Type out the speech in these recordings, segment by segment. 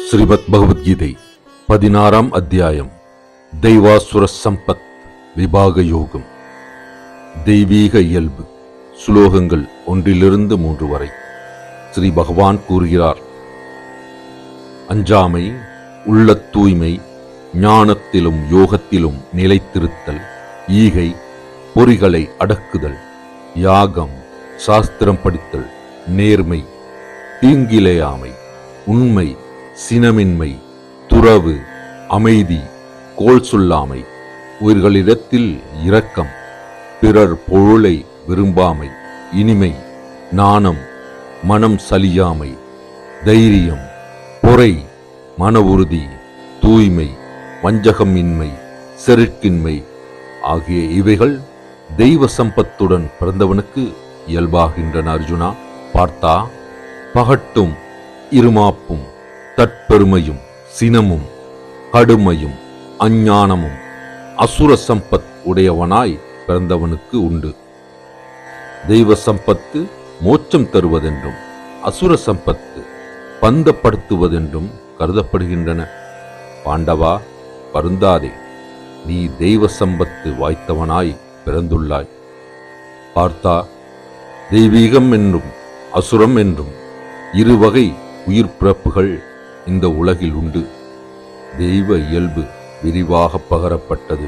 ஸ்ரீமத் பகவத்கீதை 16ஆம் அத்தியாயம். தெய்வாசுர சம்பத் விபாக யோகம். தெய்வீக இயல்பு. சுலோகங்கள் 1-3 வரை. ஸ்ரீ பகவான் கூறுகிறார்: அஞ்சாமை, உள்ள தூய்மை, ஞானத்திலும் யோகத்திலும் நிலைத்திருத்தல், ஈகை, பொறிகளை அடக்குதல், யாகம், சாஸ்திரம் படித்தல், நேர்மை, தீங்கிலேயாமை, உண்மை, சினமின்மை, துறவு, அமைதி, கோள் சொல்லாமை, உயிர்களிடத்தில் இரக்கம், பிறர் பொருளை விரும்பாமை, இனிமை, நாணம், மனம் சலியாமை, தைரியம், பொறை, மன உறுதி, தூய்மை, வஞ்சகமின்மை, செருக்கின்மை ஆகிய இவைகள் தெய்வ சம்பத்துடன் பிறந்தவனுக்கு இயல்பாகின்றன. அர்ஜுனா, பார்த்தா, பகட்டும் இருமாப்பும் தற்பெருமையும் சினமும் கடுமையும் அஞ்ஞானமும் அசுர சம்பத் உடையவனாய் பிறந்தவனுக்கு உண்டு. தெய்வ சம்பத்து மோட்சம் தருவதென்றும் அசுர சம்பத்து பந்தப்படுத்துவதென்றும் கருதப்படுகின்றன. பாண்டவா, வருந்தாதே, நீ தெய்வ சம்பத்து வாய்த்தவனாய் பிறந்துள்ளாய். பார்த்தா, தெய்வீகம் என்றும் அசுரம் என்றும் இருவகை உயிர் பிறப்புகள் இந்த உலகில் உண்டு. தெய்வ இயல்பு விரிவாக பகரப்பட்டது.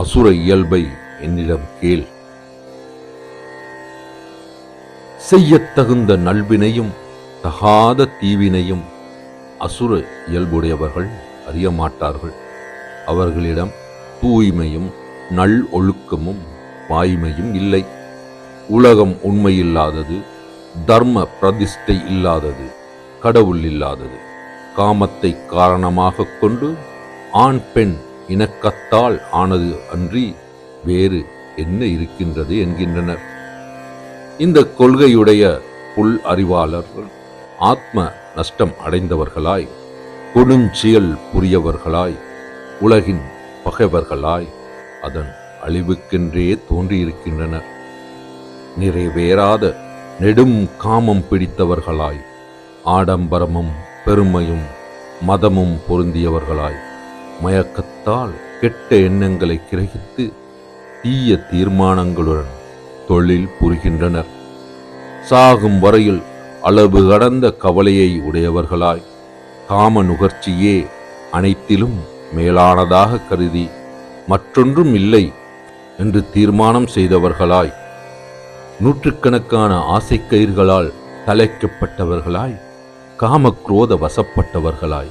அசுர இயல்பை என்னிடம் கேள். செய்யத்தகுந்த நல்வினையும் தகாத தீவினையும் அசுர இயல்புடையவர்கள் அறிய மாட்டார்கள். அவர்களிடம் தூய்மையும் நல் ஒழுக்கமும் வாய்மையும் இல்லை. உலகம் உண்மையில்லாதது, தர்ம பிரதிஷ்டை இல்லாதது, கடவுள் இல்லாதது, காமத்தை காரணமாக கொண்டு ஆண் பெண் இணக்கத்தால் ஆனது அன்றி வேறு என்ன இருக்கின்றது என்கின்றனர். இந்த கொள்கையுடைய புல் அறிவாளர்கள் ஆத்ம நஷ்டம் அடைந்தவர்களாய், கொடுஞ்செயல் புரியவர்களாய், உலகின் பகைவர்களாய், அதன் அழிவுக்கென்றே தோன்றியிருக்கின்றனர். நிறைவேறாத நெடும் காமம் பிடித்தவர்களாய், ஆடம்பரமும் பெருமையும் மதமும் பொருந்தியவர்களாய், மயக்கத்தால் கெட்ட எண்ணங்களை கிரகித்து தீய தீர்மானங்களுடன் தொழில் புரிகின்றனர். சாகும் வரையில் அளவு கடந்த கவலையை உடையவர்களாய், காம நுகர்ச்சியே அனைத்திலும் மேலானதாக கருதி மற்றொன்றும் இல்லை என்று தீர்மானம் செய்தவர்களாய், நூற்றுக்கணக்கான ஆசைக்கயிர்களால் தலைக்கப்பட்டவர்களாய், காமக்ரோத வசப்பட்டவர்களாய்,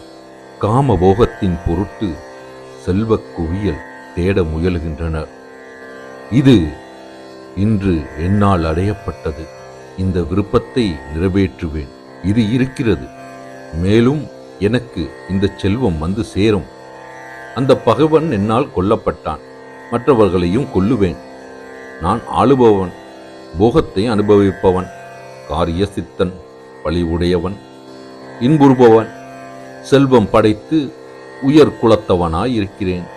காமபோகத்தின் பொருட்டு செல்வ குவியல் தேட முயல்கின்றனர். இது இன்று என்னால் அடையப்பட்டது. இந்த விருப்பத்தை நிறைவேற்றுவேன். இது இருக்கிறது. மேலும் எனக்கு இந்த செல்வம் வந்து சேரும். அந்த பகைவன் என்னால் கொல்லப்பட்டான். மற்றவர்களையும் கொல்லுவேன். நான் ஆளுபவன், போகத்தை அனுபவிப்பவன், காரிய சித்தன், பழி உடையவன், இன்புறுபவன், செல்வம் படைத்து உயர் குலத்தவனாய் இருக்கிறேன்.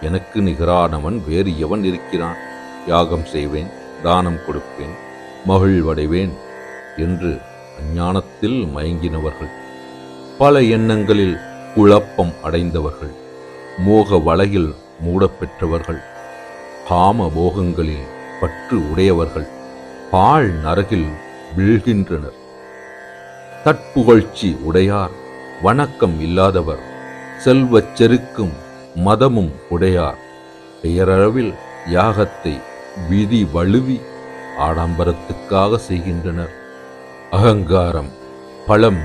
எனக்கு நிகரானவன் வேறு எவன் இருக்கிறான்? யாகம் செய்வேன், தானம் கொடுப்பேன், மகிழ்வடைவேன் என்று அஞ்ஞானத்தில் மயங்கினவர்கள், பல எண்ணங்களில் குழப்பம் அடைந்தவர்கள், மோக வலையில் மூடப்பெற்றவர்கள், காம போகங்களில் பற்று உடையவர்கள் பாழ் நரகில் வீழ்கின்றனர். தற்புகழ்ச்சி உடையார், வணக்கம் இல்லாதவர், செல்வச் செருக்கும் மதமும் உடையார், பெயரளவில் யாகத்தை விதி வழுவி ஆடம்பரத்துக்காக செய்கின்றனர். அகங்காரம், பலம்,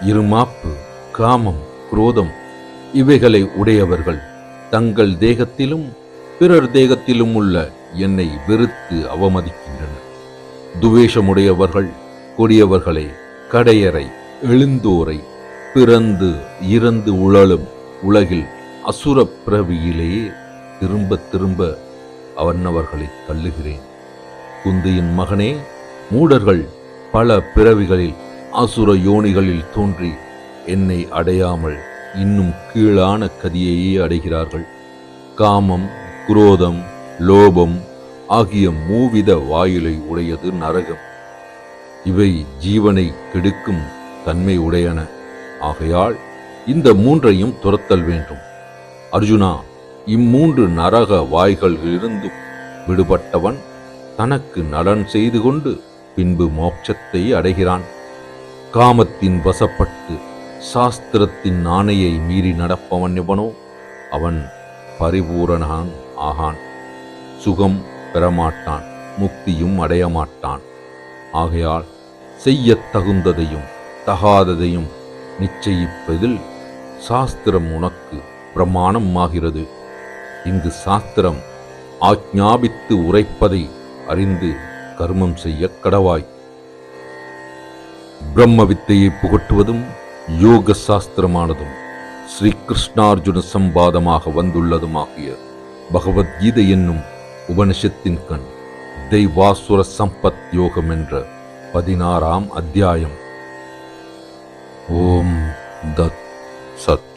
இருமாப்பு, காமம், குரோதம் இவைகளை உடையவர்கள் தங்கள் தேகத்திலும் பிறர் தேகத்திலும் உள்ள என்னை வெறுத்து அவமதிக்கின்றனர். துவேஷமுடையவர்கள் கொடியவர்களை, கடையரை, எழுந்தோரை, பிறந்து இறந்து உழலும் உலகில் அசுர பிறவியிலேயே திரும்ப திரும்ப அவர்களை தள்ளுகிறேன். குந்தியின் மகனே, மூடர்கள் பல பிறவிகளில் அசுர யோனிகளில் தோன்றி என்னை அடையாமல் இன்னும் கீழான கதியையே அடைகிறார்கள். காமம், குரோதம், லோபம் ஆகிய மூவித வாயிலை உடையது நரகம். இவை ஜீவனை கெடுக்கும் தன்மை உடையன. ஆகையால் இந்த மூன்றையும் துரத்தல் வேண்டும். அர்ஜுனா, இம்மூன்று நரக வாய்களிலிருந்தும் விடுபட்டவன் தனக்கு நலன் செய்து கொண்டு பின்பு மோட்சத்தை அடைகிறான். காமத்தின் வசப்பட்டு சாஸ்திரத்தின் ஆணையை மீறி நடப்பவன் எவனோ அவன் பரிபூரணான் ஆகான். சுகம் பெறமாட்டான், முக்தியும் அடையமாட்டான். ஆகையால் செய்யத் தகுந்ததையும் தகாததையும் நிச்சயிப்பதில் சாஸ்திரம் உனக்கு பிரமாணம் ஆகிறது. இங்கு சாஸ்திரம் ஆக்ஞாபித்து உரைப்பதை அறிந்து கர்மம் செய்ய கடவாய். பிரம்ம வித்தையை புகட்டுவதும் யோக சாஸ்திரமானதும் ஸ்ரீ கிருஷ்ணார்ஜுன சம்பாதமாக வந்துள்ளதுமாகிய பகவத்கீதை என்னும் உபனிஷத்தின் கண் தெய்வாசுர சம்பத் யோகம் என்ற 16ஆம் அத்தியாயம். ஓம் தத் சத்.